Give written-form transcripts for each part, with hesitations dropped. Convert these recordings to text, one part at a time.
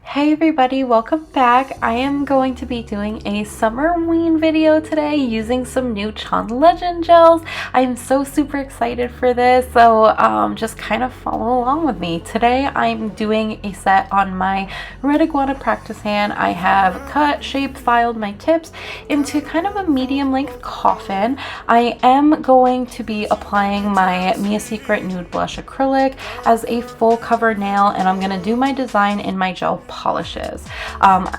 Hey everybody, welcome back. I am going to be doing a Summer-ween video today using some new Chaun Legend gels. I'm so super excited for this, so just kind of follow along with me. Today I'm doing a set on my red iguana practice hand. I have cut, shaped, filed my tips into kind of a medium length coffin. I am going to be applying my Mia Secret Nude Blush Acrylic as a full cover nail, and I'm going to do my design in my gel polishes.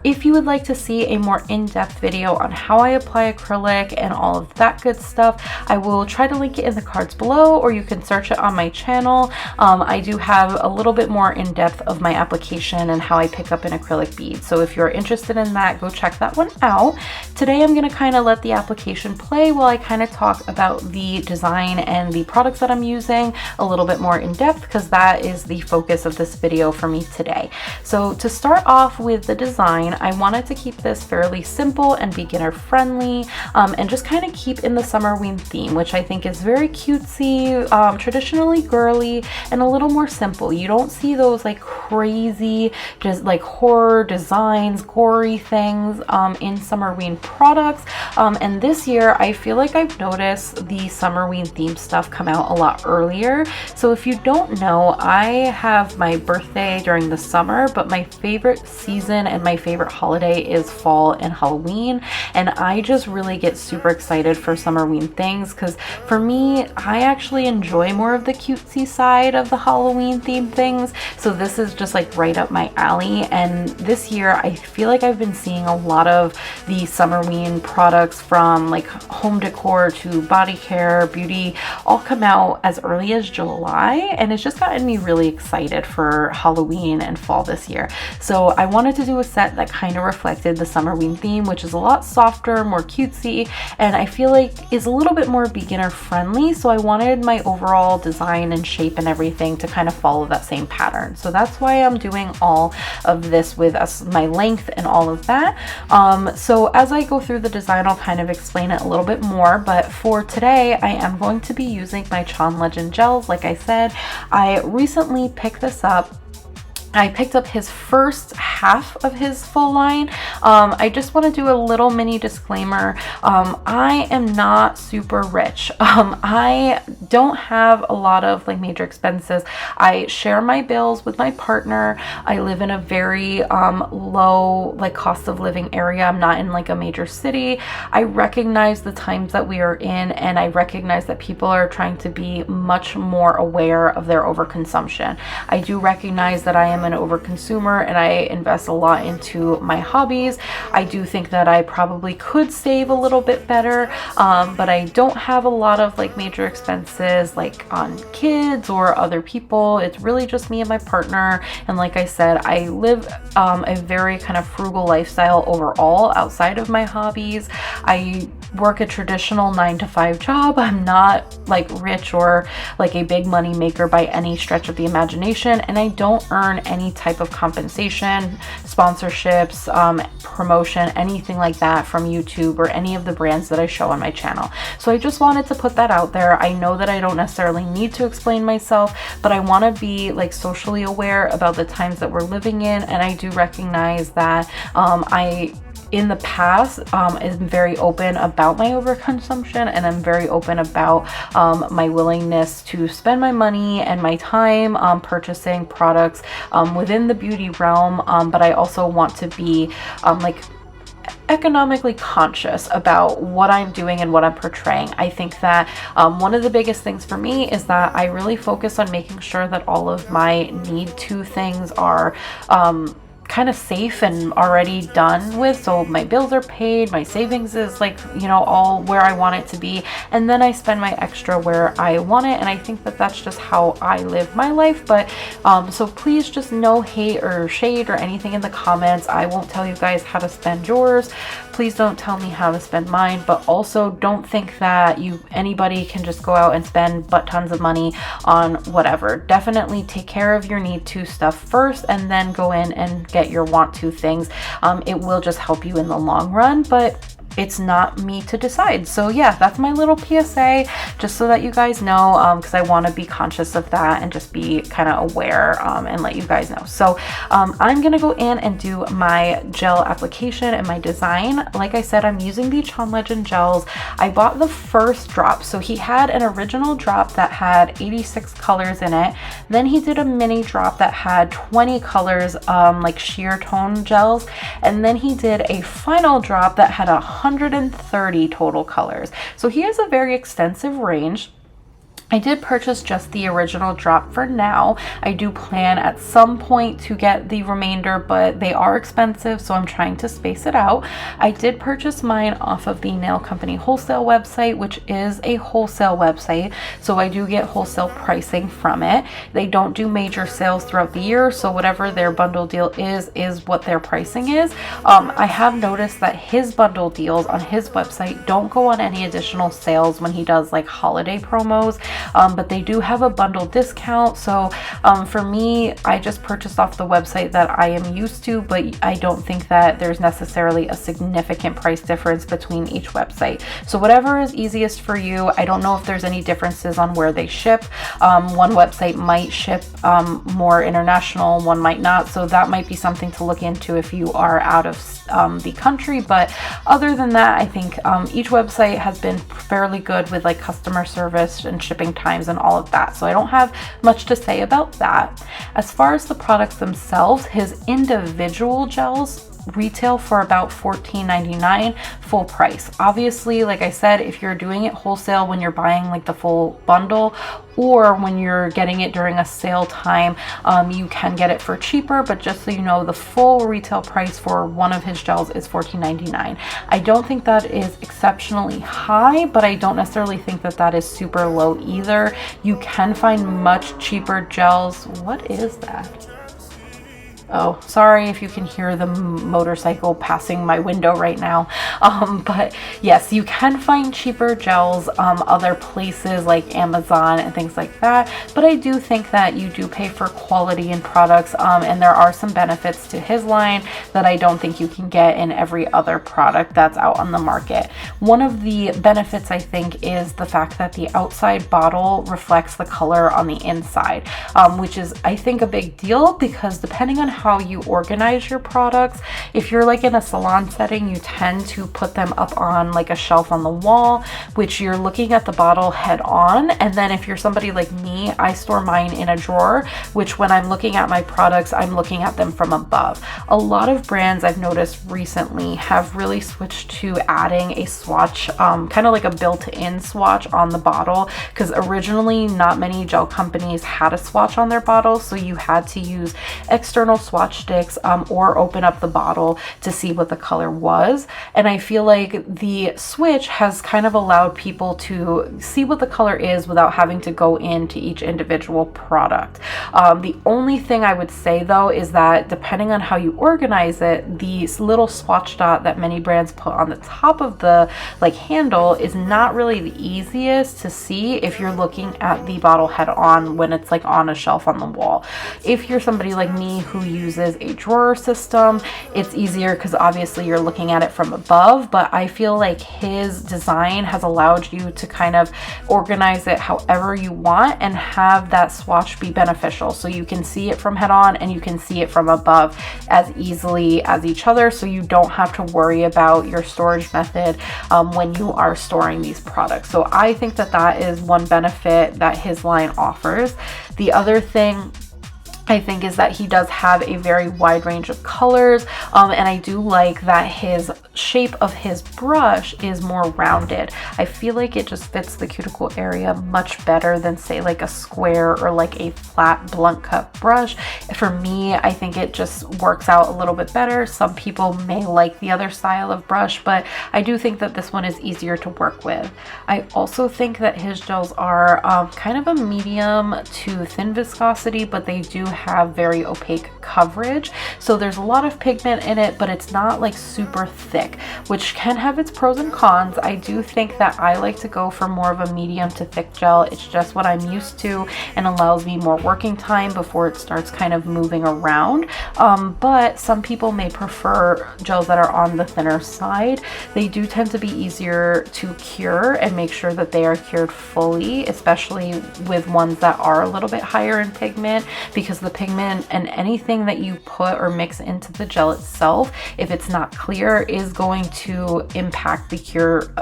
If you would like to see a more in-depth video on how I apply acrylic and all of that good stuff, I will try to link it in the cards below, or you can search it on my channel. I do have a little bit more in-depth of my application and how I pick up an acrylic bead. So if you're interested in that, go check that one out. Today I'm going to kind of let the application play while I kind of talk about the design and the products that I'm using a little bit more in depth, because that is the focus of this video for me today. So to start off with the design, I wanted to keep this fairly simple and beginner friendly, and just kind of keep in the Summer-ween theme, which I think is very cutesy, traditionally girly, and a little more simple. You don't see those like crazy, just like horror designs, gory things in Summer-ween products. And this year I feel like I've noticed the Summer-ween theme stuff come out a lot earlier. So if you don't know, I have my birthday during the summer, but my favorite season and my favorite holiday is fall and Halloween, and I just really get super excited for Summer-ween things, because for me, I actually enjoy more of the cutesy side of the Halloween themed things. So this is just like right up my alley, and this year I feel like I've been seeing a lot of the Summer-ween products, from like home decor to body care, beauty, all come out as early as July, and it's just gotten me really excited for Halloween and fall this year. So I wanted to do a set that kind of reflected the Summer-ween theme, which is a lot softer, more cutesy, and I feel like is a little bit more beginner friendly. So I wanted my overall design and shape and everything to kind of follow that same pattern. So that's why I'm doing all of this with my length and all of that. So as I go through the design, I'll kind of explain it a little bit more, but for today I am going to be using my Chaun Legend gels. Like I said, I recently picked this up. I picked up his first half of his full line. I just want to do a little mini disclaimer. I am not super rich. I don't have a lot of like major expenses. I share my bills with my partner. I live in a very low like cost of living area. I'm not in like a major city. I recognize the times that we are in, and I recognize that people are trying to be much more aware of their overconsumption. I do recognize that I am an overconsumer and I invest a lot into my hobbies. I do think that I probably could save a little bit better, but I don't have a lot of like major expenses like on kids or other people. It's really just me and my partner, and like I said, I live a very kind of frugal lifestyle overall outside of my hobbies. I work a traditional 9-to-5 job. I'm not like rich or like a big money maker by any stretch of the imagination, and I don't earn any type of compensation, sponsorships, promotion, anything like that from YouTube or any of the brands that I show on my channel. So I just wanted to put that out there. I know that I don't necessarily need to explain myself, but I want to be like socially aware about the times that we're living in, and I do recognize that in the past, am very open about my overconsumption, and I'm very open about my willingness to spend my money and my time purchasing products within the beauty realm, but I also want to be like economically conscious about what I'm doing and what I'm portraying. I think that one of the biggest things for me is that I really focus on making sure that all of my need to things are kind of safe and already done with. So my bills are paid, my savings is like, you know, all where I want it to be, and then I spend my extra where I want it. And I think that that's just how I live my life. But so please, just no hate or shade or anything in the comments. I won't tell you guys how to spend yours. Please don't tell me how to spend mine, but also don't think that anybody can just go out and spend butt tons of money on whatever. Definitely take care of your need to stuff first, and then go in and get your want to things. It will just help you in the long run. But it's not me to decide. So yeah, that's my little PSA, just so that you guys know, because I want to be conscious of that and just be kind of aware and let you guys know. So I'm gonna go in and do my gel application and my design. Like I said, I'm using the Chaun Legend gels. I bought the first drop. So he had an original drop that had 86 colors in it. Then he did a mini drop that had 20 colors, like sheer tone gels. And then he did a final drop that had 130 total colors. So he has a very extensive range. I did purchase just the original drop for now. I do plan at some point to get the remainder, but they are expensive, so I'm trying to space it out. I did purchase mine off of the nail company wholesale website, which is a wholesale website, so I do get wholesale pricing from it. They don't do major sales throughout the year, so whatever their bundle deal is what their pricing is. I have noticed that his bundle deals on his website don't go on any additional sales when he does like holiday promos. But they do have a bundle discount. So for me, I just purchased off the website that I am used to, but I don't think that there's necessarily a significant price difference between each website. So whatever is easiest for you. I don't know if there's any differences on where they ship. One website might ship more international, one might not. So that might be something to look into if you are out of the country. But other than that, I think each website has been fairly good with like customer service and shipping times and all of that. So I don't have much to say about that. As far as the products themselves, his individual gels retail for about $14.99 full price. Obviously, like I said, if you're doing it wholesale when you're buying like the full bundle, or when you're getting it during a sale time, you can get it for cheaper, but just so you know, the full retail price for one of his gels is $14.99. I don't think that is exceptionally high, but I don't necessarily think that that is super low either. You can find much cheaper gels. What is that? Oh, sorry if you can hear the motorcycle passing my window right now. But yes, you can find cheaper gels other places like Amazon and things like that. But I do think that you do pay for quality in products, and there are some benefits to his line that I don't think you can get in every other product that's out on the market. One of the benefits, I think, is the fact that the outside bottle reflects the color on the inside, which is, I think, a big deal, because depending on how you organize your products, if you're like in a salon setting, you tend to put them up on like a shelf on the wall, which you're looking at the bottle head on. And then if you're somebody like me, I store mine in a drawer, which when I'm looking at my products, I'm looking at them from above. A lot of brands I've noticed recently have really switched to adding a swatch, kind of like a built-in swatch on the bottle, because originally not many gel companies had a swatch on their bottles, so you had to use external swatch sticks or open up the bottle to see what the color was. And I feel like the switch has kind of allowed people to see what the color is without having to go into each individual product. The only thing I would say though is that depending on how you organize it, the little swatch dot that many brands put on the top of the like handle is not really the easiest to see if you're looking at the bottle head on when it's like on a shelf on the wall. If you're somebody like me who uses a drawer system, it's easier because obviously you're looking at it from above, but I feel like his design has allowed you to kind of organize it however you want and have that swatch be beneficial, so you can see it from head on and you can see it from above as easily as each other, so you don't have to worry about your storage method when you are storing these products. So I think that that is one benefit that his line offers. The other thing I think is that he does have a very wide range of colors, and I do like that his shape of his brush is more rounded. I feel like it just fits the cuticle area much better than say like a square or like a flat blunt cut brush. For me, I think it just works out a little bit better. Some people may like the other style of brush, but I do think that this one is easier to work with. I also think that his gels are kind of a medium to thin viscosity, but they do have very opaque coverage. So there's a lot of pigment in it, but it's not like super thick, which can have its pros and cons. I do think that I like to go for more of a medium to thick gel. It's just what I'm used to and allows me more working time before it starts kind of moving around. But some people may prefer gels that are on the thinner side. They do tend to be easier to cure and make sure that they are cured fully, especially with ones that are a little bit higher in pigment, because the pigment and anything that you put or mix into the gel itself, if it's not clear, is going to impact the cure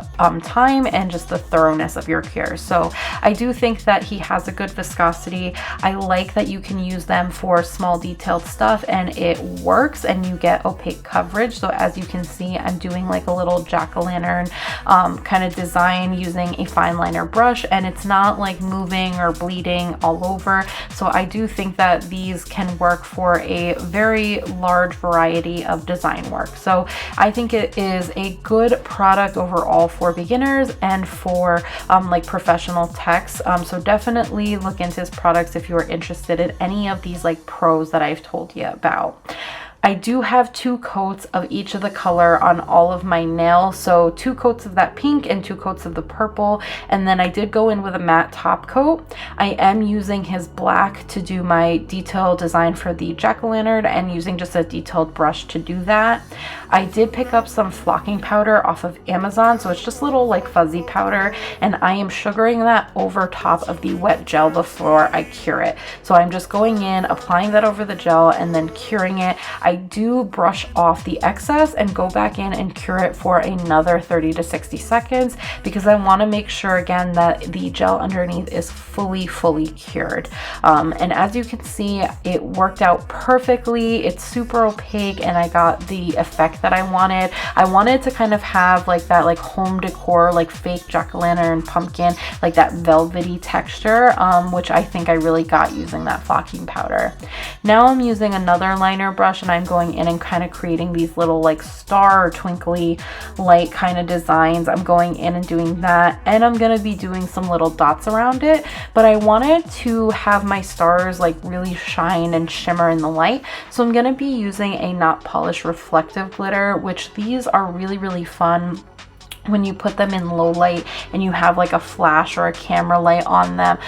time and just the thoroughness of your cure. So I do think that he has a good viscosity. I like that you can use them for small detailed stuff and it works and you get opaque coverage. So as you can see, I'm doing like a little jack-o'-lantern kind of design using a fine liner brush, and it's not like moving or bleeding all over. So I do think that these can work for a very large variety of design work. So I think it is a good product overall for beginners and for like professional techs. So definitely look into his products if you are interested in any of these like pros that I've told you about. I do have 2 coats of each of the color on all of my nails. So 2 coats of that pink and 2 coats of the purple. And then I did go in with a matte top coat. I am using his black to do my detail design for the jack-o'-lantern and using just a detailed brush to do that. I did pick up some flocking powder off of Amazon. So it's just little like fuzzy powder, and I am sugaring that over top of the wet gel before I cure it. So I'm just going in, applying that over the gel and then curing it. I do brush off the excess and go back in and cure it for another 30 to 60 seconds because I want to make sure again that the gel underneath is fully cured. And as you can see, it worked out perfectly. It's super opaque and I got the effect that I wanted. I wanted to kind of have like that like home decor, like fake jack-o'-lantern pumpkin, like that velvety texture, which I think I really got using that flocking powder. Now I'm using another liner brush and I'm going in and kind of creating these little like star or twinkly light kind of designs. I'm going in and doing that, and I'm going to be doing some little dots around it, but I wanted to have my stars like really shine and shimmer in the light. So I'm going to be using a not polished reflective glitter, which these are really fun when you put them in low light and you have like a flash or a camera light on them.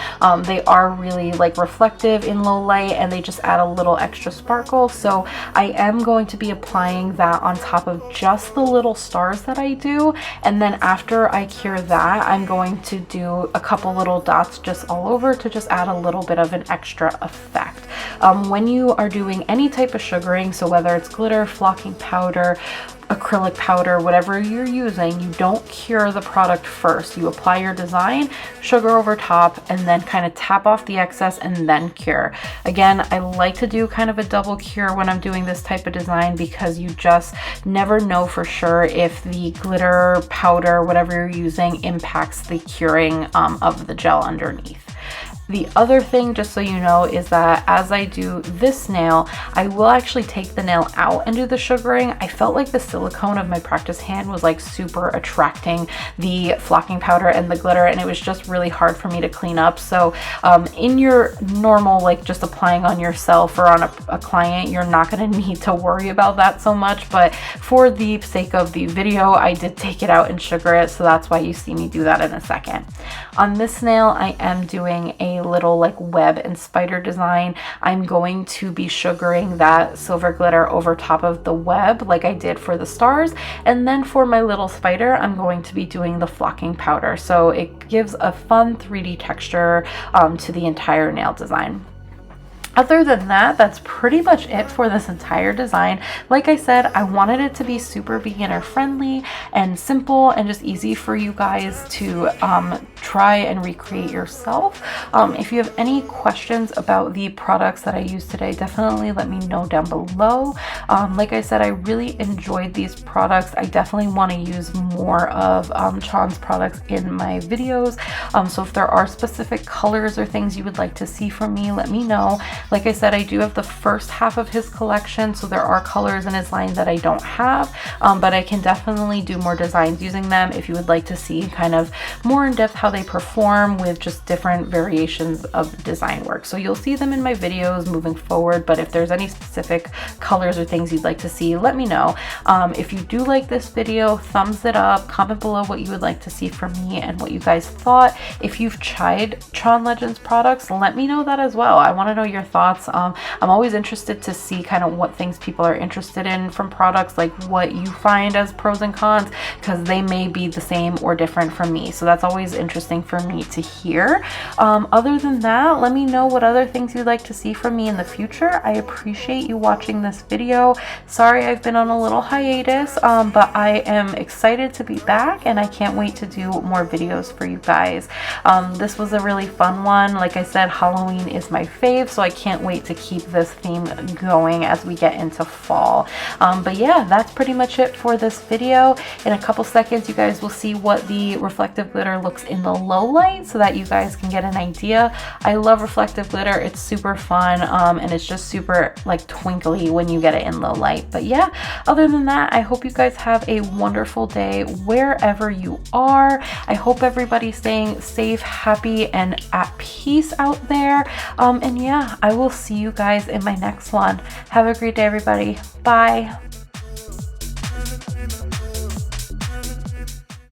They are really like reflective in low light and they just add a little extra sparkle. So I am going to be applying that on top of just the little stars that I do, and then after I cure that, I'm going to do a couple little dots just all over to just add a little bit of an extra effect. When you are doing any type of sugaring, so whether it's glitter, flocking powder, acrylic powder, whatever you're using, you don't cure the product first. You apply your design, sugar over top, and then kind of tap off the excess and then cure. Again, I like to do kind of a double cure when I'm doing this type of design because you just never know for sure if the glitter, powder, whatever you're using impacts the curing of the gel underneath. The other thing, just so you know, is that as I do this nail, I will actually take the nail out and do the sugaring. I felt like the silicone of my practice hand was like super attracting the flocking powder and the glitter, and it was just really hard for me to clean up. So in your normal, like just applying on yourself or on a client, you're not going to need to worry about that so much. But for the sake of the video, I did take it out and sugar it. So that's why you see me do that in a second. On this nail, I am doing a little like web and spider design. I'm going to be sugaring that silver glitter over top of the web like I did for the stars, and then for my little spider I'm going to be doing the flocking powder, so it gives a fun 3D texture to the entire nail design. Other than that, that's pretty much it for this entire design. Like I said, I wanted it to be super beginner friendly and simple and just easy for you guys to try and recreate yourself. If you have any questions about the products that I used today, definitely let me know down below. Like I said, I really enjoyed these products. I definitely want to use more of Chaun's products in my videos. So if there are specific colors or things you would like to see from me, let me know. Like I said, I do have the first half of his collection, so there are colors in his line that I don't have, but I can definitely do more designs using them if you would like to see kind of more in depth how they perform with just different variations of design work. So you'll see them in my videos moving forward, but if there's any specific colors or things you'd like to see, let me know. If you do like this video, thumbs it up, comment below what you would like to see from me and what you guys thought. If you've tried Chaun Legends products, let me know that as well. I want to know your thoughts. I'm always interested to see kind of what things people are interested in from products, like what you find as pros and cons, because they may be the same or different from me. So that's always interesting for me to hear. Other than that, let me know what other things you'd like to see from me in the future. I appreciate you watching this video. Sorry I've been on a little hiatus, but I am excited to be back and I can't wait to do more videos for you guys. This was a really fun one. Like I said, Halloween is my fave, so I can't wait to keep this theme going as we get into fall. But yeah, that's pretty much it for this video. In a couple seconds, you guys will see what the reflective glitter looks in the low light so that you guys can get an idea. I love reflective glitter. It's super fun, and it's just super like twinkly when you get it in low light. But yeah, other than that, I hope you guys have a wonderful day wherever you are. I hope everybody's staying safe, happy, and at peace out there. And yeah, I will see you guys in my next one. Have a great day, everybody. Bye.